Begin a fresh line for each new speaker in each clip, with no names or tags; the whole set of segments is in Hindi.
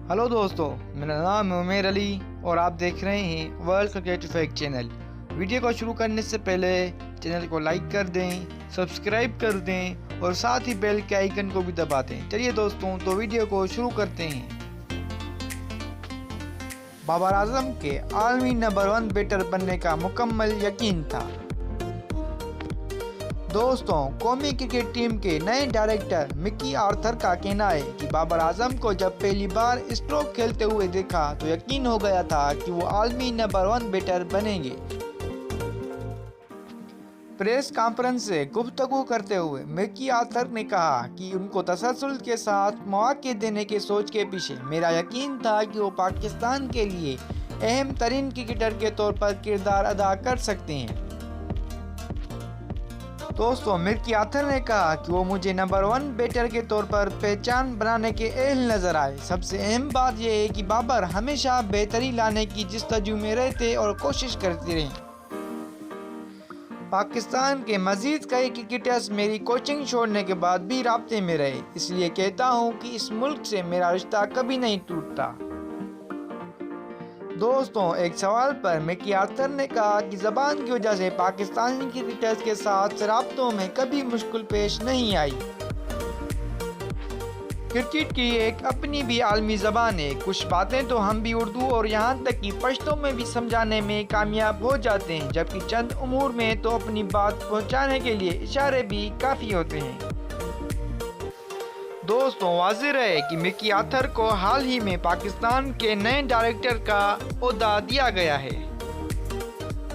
हेलो दोस्तों, मेरा नाम है उमेर अली और आप देख रहे हैं world cricket fact channel. Video को शुरू करने से पहले चैनल को लाइक कर दें, सब्सक्राइब कर दें और साथ ही बेल के आइकन को भी दबा दें। चलिए दोस्तों, तो वीडियो को शुरू करते हैं। बाबर आजम के आलमी नंबर 1 बैटर बनने का मुकम्मल यकीन था। दोस्तों, कौमी क्रिकेट टीम के नए डायरेक्टर मिकी आर्थर का कहना है कि बाबर आजम को जब पहली बार स्ट्रोक खेलते हुए देखा तो यकीन हो गया था कि वो आलमी नंबर 1 बैटर बनेंगे। प्रेस कॉन्फ्रेंस से गुफ्तगू करते हुए मिकी आर्थर ने कहा कि उनको तसलसल के साथ मौके देने के सोच के पीछे मेरा यकीन था कि वो पाकिस्तान के लिए अहम तरीन क्रिकेटर के तौर पर किरदार अदा कर सकते हैं। दोस्तों, मिकी आर्थर ने कहा कि वो मुझे नंबर 1 बैटर के तौर पर पहचान बनाने के अहल नजर आए। सबसे अहम बात यह है कि बाबर हमेशा बेहतरी लाने की जस्तजू में रहते और कोशिश करते रहे। पाकिस्तान के मजीद कई क्रिकेटर्स मेरी कोचिंग छोड़ने के बाद भी राब्ते में रहे, इसलिए कहता हूं कि इस मुल्क से मेरा रिश्ता कभी नहीं टूटता। दोस्तों, एक सवाल पर मिकी आर्थर ने कहा कि ज़बान की वजह से पाकिस्तानी क्रिकेटर्स के साथ राब्तों में कभी मुश्किल पेश नहीं आई। क्रिकेट की एक अपनी भी आलमी ज़बान है। कुछ बातें तो हम भी उर्दू और यहाँ तक कि पश्तो में भी समझाने में कामयाब हो जाते हैं, जबकि चंद उमूर में तो अपनी बात पहुँचाने के लिए इशारे भी काफ़ी होते हैं। दोस्तों, वाज़ेह है कि मिकी आर्थर को हाल ही में पाकिस्तान के नए डायरेक्टर का ओहदा दिया गया है।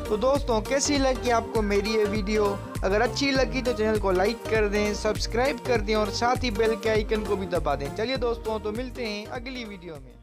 तो दोस्तों, कैसी लगी आपको मेरी ये वीडियो? अगर अच्छी लगी तो चैनल को लाइक कर दें, सब्सक्राइब कर दें और साथ ही बेल के आइकन को भी दबा दें। चलिए दोस्तों, तो मिलते हैं अगली वीडियो में।